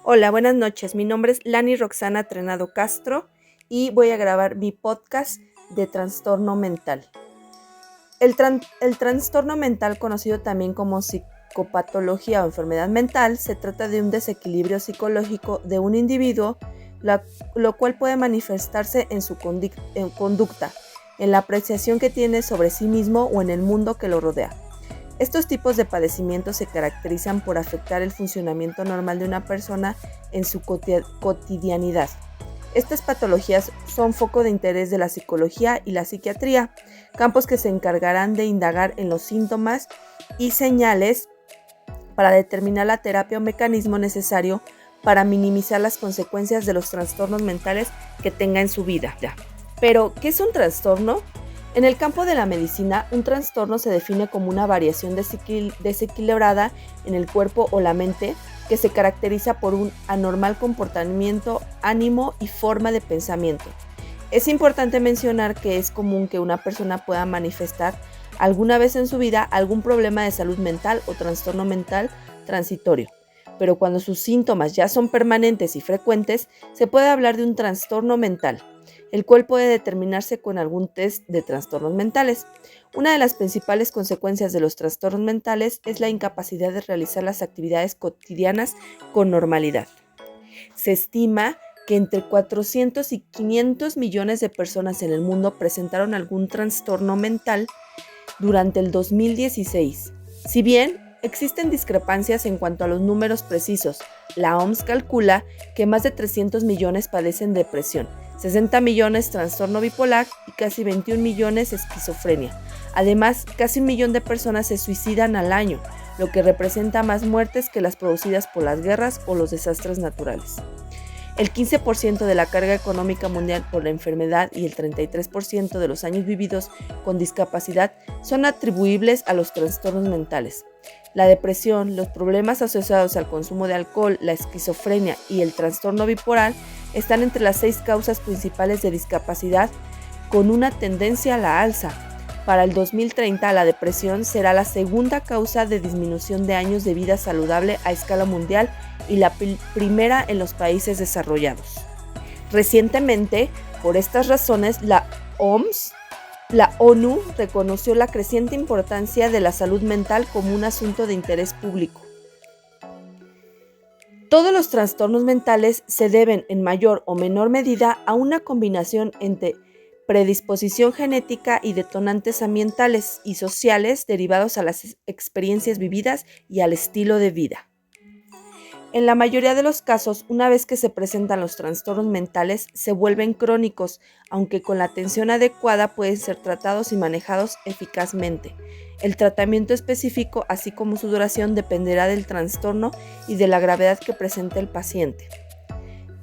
Hola, buenas noches. Mi nombre es Lani Roxana Trenado Castro y voy a grabar mi podcast de trastorno mental. El trastorno mental, conocido también como psicopatología o enfermedad mental, se trata de un desequilibrio psicológico de un individuo, lo cual puede manifestarse en su conducta, en la apreciación que tiene sobre sí mismo o en el mundo que lo rodea. Estos tipos de padecimientos se caracterizan por afectar el funcionamiento normal de una persona en su cotidianidad. Estas patologías son foco de interés de la psicología y la psiquiatría, campos que se encargarán de indagar en los síntomas y señales para determinar la terapia o mecanismo necesario para minimizar las consecuencias de los trastornos mentales que tenga en su vida. Pero, ¿qué es un trastorno? En el campo de la medicina, un trastorno se define como una variación desequilibrada en el cuerpo o la mente que se caracteriza por un anormal comportamiento, ánimo y forma de pensamiento. Es importante mencionar que es común que una persona pueda manifestar alguna vez en su vida algún problema de salud mental o trastorno mental transitorio, pero cuando sus síntomas ya son permanentes y frecuentes, se puede hablar de un trastorno mental, el cual puede determinarse con algún test de trastornos mentales. Una de las principales consecuencias de los trastornos mentales es la incapacidad de realizar las actividades cotidianas con normalidad. Se estima que entre 400 y 500 millones de personas en el mundo presentaron algún trastorno mental durante el 2016. Si bien existen discrepancias en cuanto a los números precisos, la OMS calcula que más de 300 millones padecen depresión, 60 millones trastorno bipolar y casi 21 millones esquizofrenia. Además, casi 1 millón de personas se suicidan al año, lo que representa más muertes que las producidas por las guerras o los desastres naturales. El 15% de la carga económica mundial por la enfermedad y el 33% de los años vividos con discapacidad son atribuibles a los trastornos mentales. La depresión, los problemas asociados al consumo de alcohol, la esquizofrenia y el trastorno bipolar están entre las 6 causas principales de discapacidad, con una tendencia a la alza. Para el 2030, la depresión será la segunda causa de disminución de años de vida saludable a escala mundial y la primera en los países desarrollados. Recientemente, por estas razones, la ONU reconoció la creciente importancia de la salud mental como un asunto de interés público. Todos los trastornos mentales se deben en mayor o menor medida a una combinación entre predisposición genética y detonantes ambientales y sociales derivados a las experiencias vividas y al estilo de vida. En la mayoría de los casos, una vez que se presentan los trastornos mentales, se vuelven crónicos, aunque con la atención adecuada pueden ser tratados y manejados eficazmente. El tratamiento específico, así como su duración, dependerá del trastorno y de la gravedad que presente el paciente.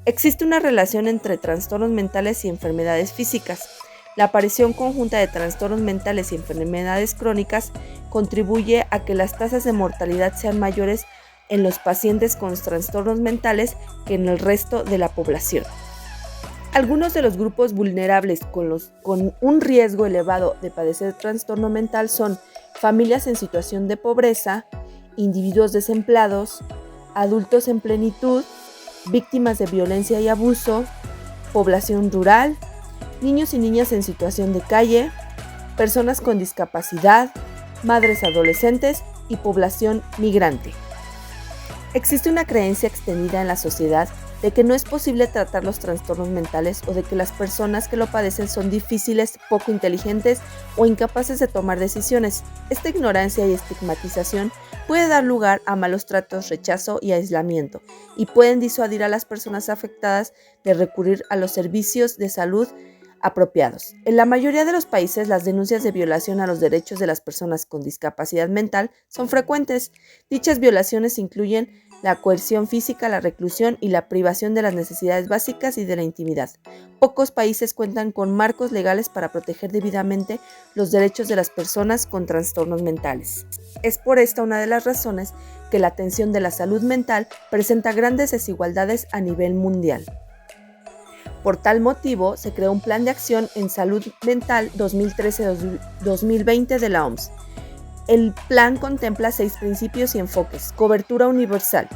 Existe una relación entre trastornos mentales y enfermedades físicas. La aparición conjunta de trastornos mentales y enfermedades crónicas contribuye a que las tasas de mortalidad sean mayores en los pacientes con trastornos mentales que en el resto de la población. Algunos de los grupos vulnerables con un riesgo elevado de padecer trastorno mental son familias en situación de pobreza, individuos desempleados, adultos en plenitud, víctimas de violencia y abuso, población rural, niños y niñas en situación de calle, personas con discapacidad, madres adolescentes y población migrante. Existe una creencia extendida en la sociedad de que no es posible tratar los trastornos mentales o de que las personas que lo padecen son difíciles, poco inteligentes o incapaces de tomar decisiones. Esta ignorancia y estigmatización puede dar lugar a malos tratos, rechazo y aislamiento, y pueden disuadir a las personas afectadas de recurrir a los servicios de salud apropiados. En la mayoría de los países, las denuncias de violación a los derechos de las personas con discapacidad mental son frecuentes. Dichas violaciones incluyen la coerción física, la reclusión y la privación de las necesidades básicas y de la intimidad. Pocos países cuentan con marcos legales para proteger debidamente los derechos de las personas con trastornos mentales. Es por esta una de las razones que la atención de la salud mental presenta grandes desigualdades a nivel mundial. Por tal motivo, se creó un Plan de Acción en Salud Mental 2013-2020 de la OMS. El plan contempla 6 principios y enfoques: cobertura universal,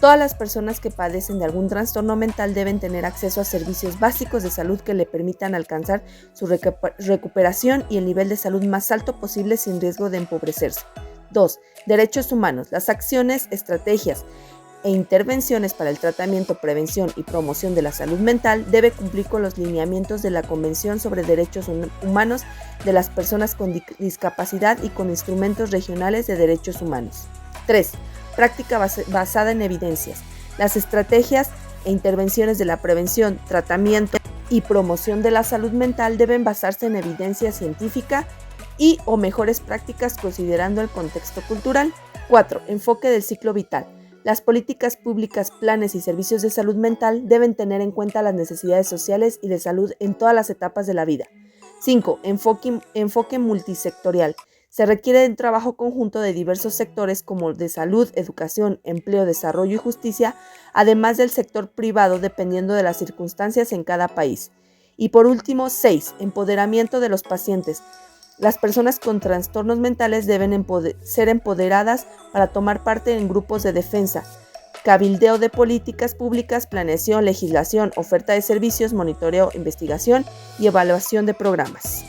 Todas las personas que padecen de algún trastorno mental deben tener acceso a servicios básicos de salud que le permitan alcanzar su recuperación y el nivel de salud más alto posible sin riesgo de empobrecerse. 2. Derechos humanos. Las acciones, estrategias e intervenciones para el tratamiento, prevención y promoción de la salud mental debe cumplir con los lineamientos de la Convención sobre Derechos Humanos de las Personas con Discapacidad y con instrumentos regionales de derechos humanos. 3. Práctica basada en evidencias. Las estrategias e intervenciones de la prevención, tratamiento y promoción de la salud mental deben basarse en evidencia científica y o mejores prácticas considerando el contexto cultural. 4. Enfoque del ciclo vital. Las políticas públicas, planes y servicios de salud mental deben tener en cuenta las necesidades sociales y de salud en todas las etapas de la vida. 5. Enfoque multisectorial. Se requiere de un trabajo conjunto de diversos sectores como de salud, educación, empleo, desarrollo y justicia, además del sector privado dependiendo de las circunstancias en cada país. Y por último, 6. Empoderamiento de los pacientes. Las personas con trastornos mentales deben ser empoderadas para tomar parte en grupos de defensa, cabildeo de políticas públicas, planeación, legislación, oferta de servicios, monitoreo, investigación y evaluación de programas.